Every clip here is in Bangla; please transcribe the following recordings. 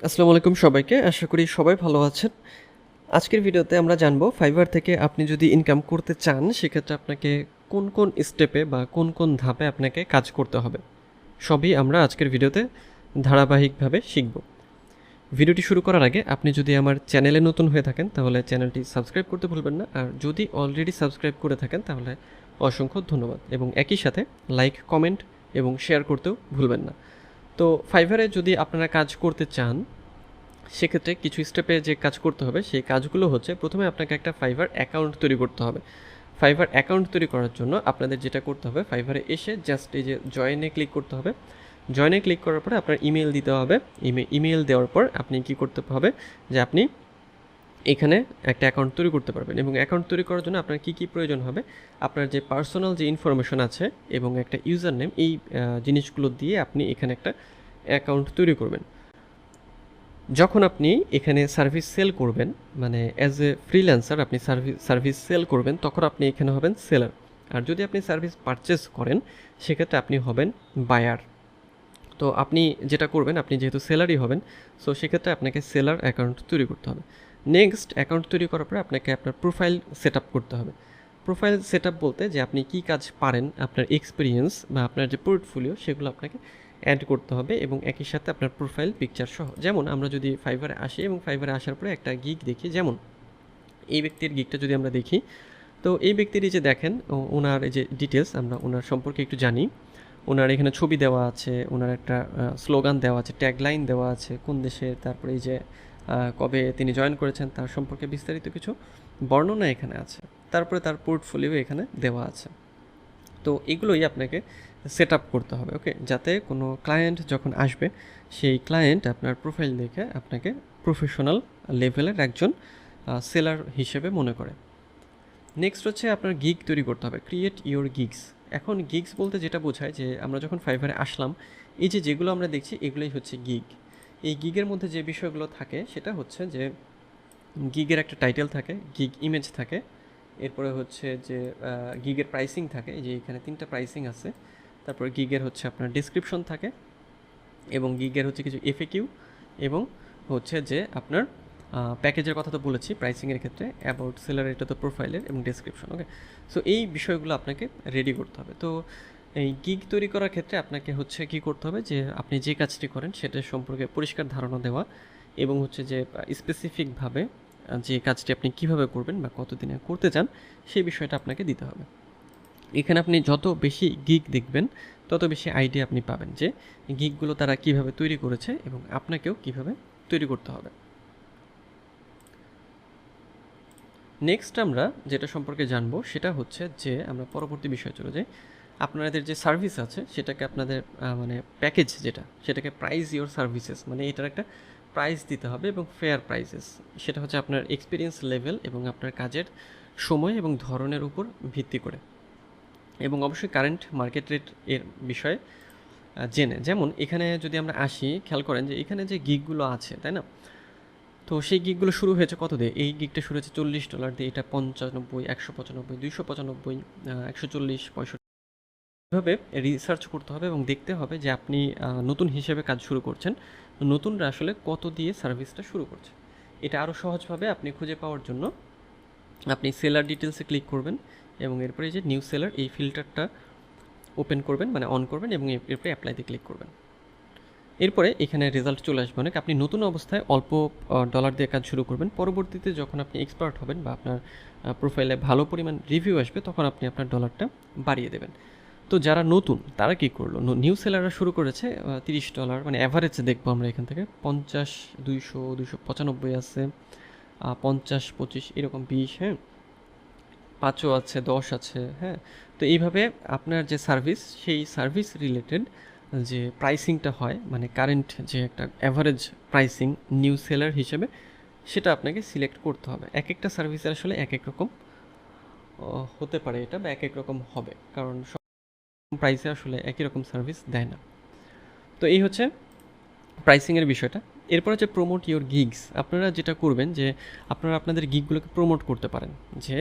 আসসালামু আলাইকুম সবাইকে। আশা করি সবাই ভালো আছেন। আজকের ভিডিওতে আমরা জানবো ফাইবার থেকে আপনি যদি ইনকাম করতে চান সেক্ষেত্রে আপনাকে কোন স্টেপে বা কোন ধাপে আপনাকে কাজ করতে হবে। সবই আমরা আজকের ভিডিওতে ধারাবাহিকভাবে শিখব। ভিডিওটি শুরু করার আগে আপনি যদি আমার চ্যানেলে নতুন হয়ে থাকেন তাহলে চ্যানেলটি সাবস্ক্রাইব করতে ভুলবেন না, আর যদি অলরেডি সাবস্ক্রাইব করে থাকেন তাহলে অসংখ্য ধন্যবাদ, এবং একই সাথে লাইক, কমেন্ট এবং শেয়ার করতেও ভুলবেন না। তো ফাইবারে যদি আপনারা কাজ করতে চান সেক্ষেত্রে কিছু স্টেপে যে কাজ করতে হবে সেই কাজগুলো হচ্ছে, প্রথমে আপনাকে একটা ফাইবার অ্যাকাউন্ট তৈরি করতে হবে। ফাইবার অ্যাকাউন্ট তৈরি করার জন্য আপনাদের যেটা করতে হবে, ফাইবারে এসে জাস্ট এই যে জয়েনে ক্লিক করতে হবে। জয়েনে ক্লিক করার পরে আপনার ইমেল দিতে হবে। ইমেল দেওয়ার পর আপনি কি করতে হবে যে আপনি এখানে একটা অ্যাকাউন্ট তৈরি করতে পারবেন, এবং অ্যাকাউন্ট তৈরি করার জন্য আপনার কী প্রয়োজন হবে, আপনার যে পার্সোনাল যে ইনফরমেশন আছে এবং একটা ইউজার নেম, এই জিনিসগুলো দিয়ে আপনি এখানে একটা অ্যাকাউন্ট তৈরি করবেন। যখন আপনি এখানে সার্ভিস সেল করবেন, মানে অ্যাজ এ ফ্রিল্যান্সার আপনি সার্ভিস সেল করবেন, তখন আপনি এখানে হবেন সেলার। আর যদি আপনি সার্ভিস পারচেস করেন সেক্ষেত্রে আপনি হবেন বায়ার। তো আপনি যেটা করবেন, আপনি যেহেতু সেলারই হবেন, সো সেক্ষেত্রে আপনাকে সেলার অ্যাকাউন্ট তৈরি করতে হবে। নেক্সট, অ্যাকাউন্ট তৈরি করার পরে আপনাকে আপনার প্রোফাইল সেট আপ করতে হবে। প্রোফাইল সেট আপ বলতে যে আপনি কী কাজ পারেন, আপনার এক্সপিরিয়েন্স বা আপনার যে পোর্টফোলিও সেগুলো আপনাকে অ্যাড করতে হবে, এবং একই সাথে আপনার প্রোফাইল পিকচার সহ। যেমন আমরা যদি ফাইবারে আসি এবং ফাইবারে আসার পরে একটা গিগ দেখি, যেমন এই ব্যক্তির গিগটা যদি আমরা দেখি, তো এই ব্যক্তির এই যে দেখেন ওনার এই যে ডিটেলস, আমরা ওনার সম্পর্কে একটু জানি। ওনার এখানে ছবি দেওয়া আছে, ওনার একটা স্লোগান দেওয়া আছে, ট্যাগলাইন দেওয়া আছে, কোন দেশে, তারপরে এই যে কবে তিনি জয়েন করেছেন তার সম্পর্কে বিস্তারিত কিছু বর্ণনা এখানে আছে। তারপরে তার পোর্টফোলিও এখানে দেওয়া আছে। তো এগুলোই আপনাকে সেট আপ করতে হবে, ওকে, যাতে কোনো ক্লায়েন্ট যখন আসবে সেই ক্লায়েন্ট আপনার প্রোফাইল দেখে আপনাকে প্রফেশনাল লেভেলের একজন সেলার হিসেবে মনে করে। নেক্সট হচ্ছে আপনার গিগ তৈরি করতে হবে, ক্রিয়েট ইওর গিগস। এখন গিগস বলতে যেটা বোঝায় যে আমরা যখন ফাইবারে আসলাম, এই যে যেগুলো আমরা দেখছি এগুলোই হচ্ছে গিগ। এই গিগের মধ্যে যে বিষয়গুলো থাকে সেটা হচ্ছে যে গিগের একটা টাইটেল থাকে, গিগ ইমেজ থাকে, এরপরে হচ্ছে যে গিগের প্রাইসিং থাকে, এই যে এখানে 3টা প্রাইসিং আছে। তারপরে গিগের হচ্ছে আপনার ডিসক্রিপশন থাকে, এবং গিগের হচ্ছে কিছু এফএকিউ, এবং হচ্ছে যে আপনার প্যাকেজের কথা তো বলেছি প্রাইসিংয়ের ক্ষেত্রে, অ্যাবাউট সেলার, এটা তো প্রোফাইলের এবং ডেসক্রিপশন, ওকে। সো এই বিষয়গুলো আপনাকে রেডি করতে হবে। তো এই গিগ তৈরি করার ক্ষেত্রে আপনাকে হচ্ছে কী করতে হবে, যে আপনি যে কাজটি করেন সেটা সম্পর্কে পরিষ্কার ধারণা দেওয়া, এবং হচ্ছে যে স্পেসিফিকভাবে যে কাজটি আপনি কিভাবে করবেন বা কতদিনে করতে চান সেই বিষয়টা আপনাকে দিতে হবে। এখানে আপনি যত বেশি গিগ দেখবেন তত বেশি আইডিয়া আপনি পাবেন যে গিগগুলো তারা কিভাবে তৈরি করেছে এবং আপনাকেও কিভাবে তৈরি করতে হবে। নেক্সট আমরা যেটা সম্পর্কে জানবো সেটা হচ্ছে যে আমরা পরবর্তী বিষয়ে চলে যাই। আপনাদের যে সার্ভিস আছে সেটাকে আপনাদের মানে প্যাকেজ যেটা, সেটাকে প্রাইস ইওর সার্ভিসেস, মানে এটার একটা প্রাইস দিতে হবে, এবং ফেয়ার প্রাইসেস। সেটা হচ্ছে আপনার এক্সপিরিয়েন্স লেভেল এবং আপনার কাজের সময় এবং ধরনের উপর ভিত্তি করে, এবং অবশ্যই কারেন্ট মার্কেট রেট এর বিষয়ে জেনে। যেমন এখানে যদি আমরা আসি, খেয়াল করেন যে এখানে যে গিগগুলো আছে, তাই না, তো সেই গিগগুলো শুরু হয়েছে কত দিয়ে, এই গিগটা শুরু হয়েছে $40 দিয়ে, এটা 95, 195, 295, 140, 65। এভাবে রিসার্চ করতে হবে এবং দেখতে হবে যে আপনি নতুন হিসেবে কাজ শুরু করছেন, নতুনরা আসলে কত দিয়ে সার্ভিসটা শুরু করছে। এটা আরও সহজভাবে আপনি খুঁজে পাওয়ার জন্য আপনি সেলার ডিটেলসে ক্লিক করবেন, এবং এরপরে যে নিউ সেলার এই ফিল্টারটা ওপেন করবেন, মানে অন করবেন, এবং এরপরে অ্যাপ্লাইতে ক্লিক করবেন। এরপরে এখানে রেজাল্ট চলে আসবে অনেক। আপনি নতুন অবস্থায় অল্প ডলার দিয়ে কাজ শুরু করবেন, পরবর্তীতে যখন আপনি এক্সপার্ট হবেন বা আপনার প্রোফাইলে ভালো পরিমাণ রিভিউ আসবে তখন আপনি আপনার ডলারটা বাড়িয়ে দেবেন। তো যারা নতুন তারা কী করলো, নিউ সেলাররা শুরু করেছে $30, মানে অ্যাভারেজ দেখবো আমরা এখান থেকে 50, 200, 295 আছে, 50, 25, এরকম 20, হ্যাঁ, 5ও আছে, 10 আছে, হ্যাঁ। তো এইভাবে আপনার যে সার্ভিস, সেই সার্ভিস রিলেটেড যে প্রাইসিংটা হয়, মানে কারেন্ট যে একটা অ্যাভারেজ প্রাইসিং নিউ সেলার হিসেবে, সেটা আপনাকে সিলেক্ট করতে হবে। এক একটা সার্ভিসের আসলে এক এক রকম হতে পারে এটা, বা এক এক রকম হবে, কারণ সব প্রাইসে আসলে একই রকম সার্ভিস দেয় না। তো এই হচ্ছে প্রাইসিংয়ের বিষয়টা। এরপর হচ্ছে প্রমোট ইওর গিগস। আপনারা যেটা করবেন যে আপনারা আপনাদের গিগগুলোকে প্রমোট করতে পারেন। যে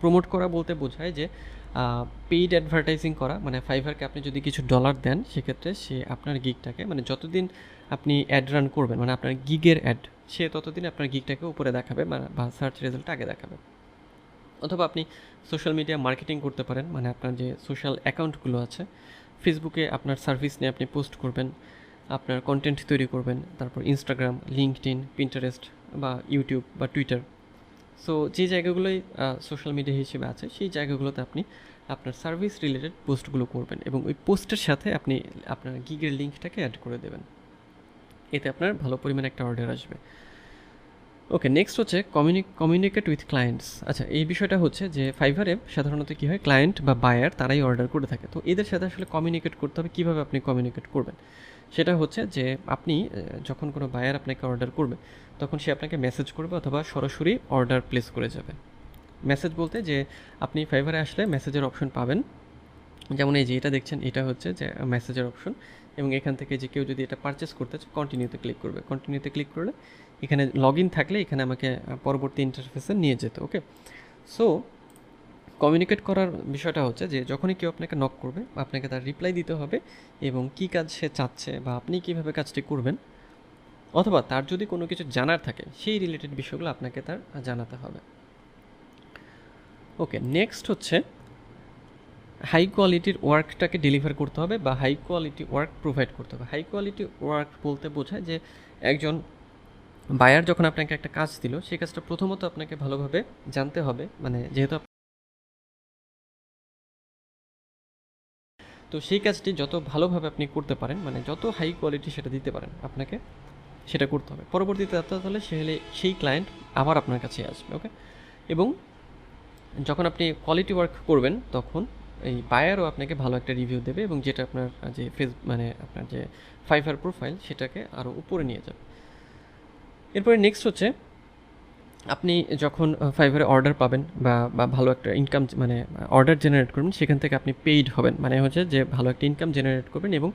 প্রমোট করা বলতে বোঝায় যে পেইড অ্যাডভার্টাইজিং করা, মানে ফাইভারকে আপনি যদি কিছু ডলার দেন সেক্ষেত্রে সে আপনার গিগটাকে, মানে যতদিন আপনি অ্যাড রান করবেন, মানে আপনার গিগের অ্যাড, সে ততদিন আপনার গিগটাকে উপরে দেখাবে বা সার্চ রেজাল্ট আগে দেখাবে। অথবা আপনি সোশ্যাল মিডিয়া মার্কেটিং করতে পারেন, মানে আপনার যে সোশ্যাল অ্যাকাউন্টগুলো আছে, ফেসবুকে আপনার সার্ভিস নিয়ে আপনি পোস্ট করবেন, আপনার কন্টেন্ট তৈরি করবেন, তারপর ইনস্টাগ্রাম, লিঙ্কডইন, পিন্টারেস্ট বা ইউটিউব বা টুইটার। সো যে জায়গাগুলোই সোশ্যাল মিডিয়া হিসেবে আছে সেই জায়গাগুলোতে আপনি আপনার সার্ভিস রিলেটেড পোস্টগুলো করবেন এবং ওই পোস্টের সাথে আপনি আপনার গিগের লিঙ্কটাকে অ্যাড করে দেবেন। এতে আপনার ভালো পরিমাণে একটা অর্ডার আসবে। ওকে, নেক্সট হচ্ছে কমিউনিকেট উইথ ক্লায়েন্টস। আচ্ছা, এই বিষয়টা হচ্ছে যে ফাইভারে সাধারণত কী হয়, ক্লায়েন্ট বা বায়ার তারাই অর্ডার করে থাকে। তো এদের সাথে আসলে কমিউনিকেট করতে হবে। কীভাবে আপনি কমিউনিকেট করবেন সেটা হচ্ছে যে আপনি যখন কোনো বায়ার আপনাকে অর্ডার করবে তখন সে আপনাকে মেসেজ করবে অথবা সরাসরি অর্ডার প্লেস করে যাবে। মেসেজ বলতে যে আপনি ফাইভারে আসলে মেসেজের অপশন পাবেন, যেমন এই যে এটা দেখছেন, এটা হচ্ছে যে মেসেজের অপশন, এবং এখান থেকে যে কেউ যদি এটা পারচেস করতে চায় কন্টিনিউতে ক্লিক করবে। কন্টিনিউতে ক্লিক করলে এখানে লগ ইন থাকলে এখানে আমাকে পরবর্তী ইন্টারফেসে নিয়ে যেত। ওকে, সো কমিউনিকেট করার বিষয়টা হচ্ছে যে যখনই কেউ আপনাকে নক করবে আপনাকে তার রিপ্লাই দিতে হবে এবং কী কাজ সে চাচ্ছে বা আপনি কীভাবে কাজটি করবেন, অথবা তার যদি কোনো কিছু জানার থাকে সেই রিলেটেড বিষয়গুলো আপনাকে তার জানাতে হবে। ওকে, নেক্সট হচ্ছে হাই কোয়ালিটির ওয়ার্কটাকে ডেলিভার করতে হবে বা হাই কোয়ালিটি ওয়ার্ক প্রোভাইড করতে হবে। হাই কোয়ালিটি ওয়ার্ক বলতে বোঝায় যে একজন বায়ার যখন আপনাকে একটা কাজ দিল সেই কাজটা প্রথমত আপনাকে ভালোভাবে জানতে হবে, মানে যেহেতু তো সেই কাজটি যত ভালোভাবে আপনি করতে পারেন, মানে যত হাই কোয়ালিটি সেটা দিতে পারেন আপনাকে সেটা করতে হবে। পরবর্তীতে তাহলে সেই ক্লায়েন্ট আবার আপনার কাছে আসবে। ওকে, এবং যখন আপনি কোয়ালিটি ওয়ার্ক করবেন তখন এই বায়ারও আপনাকে ভালো একটা রিভিউ দেবে এবং যেটা আপনার যে মানে আপনার যে ফাইভার প্রোফাইল সেটাকে আরও উপরে নিয়ে যাবে। এরপরে নেক্সট হচ্ছে আপনি যখন ফাইভারে অর্ডার পাবেন বা ভালো একটা ইনকাম মানে অর্ডার জেনারেট করবেন, সেখান থেকে আপনি পেইড হবেন, মানে হচ্ছে যে ভালো একটা ইনকাম জেনারেট করবেন এবং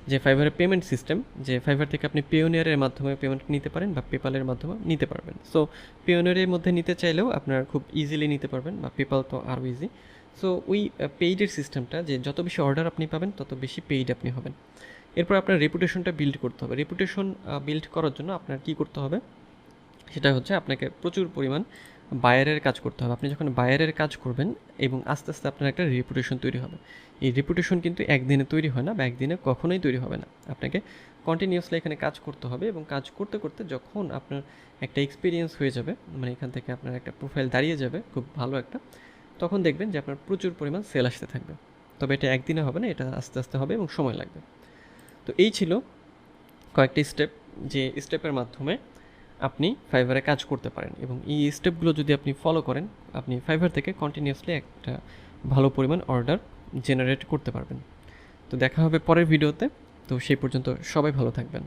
যে ফাইভারের পেমেন্ট সিস্টেম, যে ফাইভার থেকে আপনি পেওনিয়ারের মাধ্যমে পেমেন্ট নিতে পারেন বা পেপালের মাধ্যমে নিতে পারবেন। সো পেওনিয়ারের মধ্যে নিতে চাইলেও আপনার খুব ইজিলি নিতে পারবেন, বা পেপাল তো আরও ইজি। সো ওই পেইডের সিস্টেমটা, যে যত বেশি অর্ডার আপনি পাবেন তত বেশি পেইড আপনি হবেন। এরপর আপনার রেপুটেশনটা বিল্ড করতে হবে। রেপুটেশন বিল্ড করার জন্য আপনার কী করতে হবে সেটা হচ্ছে আপনাকে প্রচুর পরিমাণ বায়ারের কাজ করতে হবে। আপনি যখন বায়ারের কাজ করবেন এবং আস্তে আস্তে আপনার একটা রেপুটেশন তৈরি হবে। এই রেপুটেশন কিন্তু একদিনে তৈরি হয় না বা একদিনে কখনোই তৈরি হবে না। আপনাকে কন্টিনিউয়াসলি এখানে কাজ করতে হবে এবং কাজ করতে করতে যখন আপনার একটা এক্সপিরিয়েন্স হয়ে যাবে, মানে এখান থেকে আপনার একটা প্রোফাইল দাঁড়িয়ে যাবে খুব ভালো একটা, তখন দেখবেন যে আপনার প্রচুর পরিমাণ সেল আসতে থাকবে। তবে এটা একদিনে হবে না, এটা আস্তে আস্তে হবে এবং সময় লাগবে। তো এই ছিল কয়েকটি স্টেপ, যে স্টেপের মাধ্যমে আপনি ফাইভারে কাজ করতে পারেন, এবং এই স্টেপগুলো যদি আপনি ফলো করেন আপনি ফাইভার থেকে কন্টিনিউয়াসলি একটা ভালো পরিমাণ অর্ডার জেনারেট করতে পারবেন। তো দেখা হবে পরের ভিডিওতে। তো সেই পর্যন্ত সবাই ভালো থাকবেন।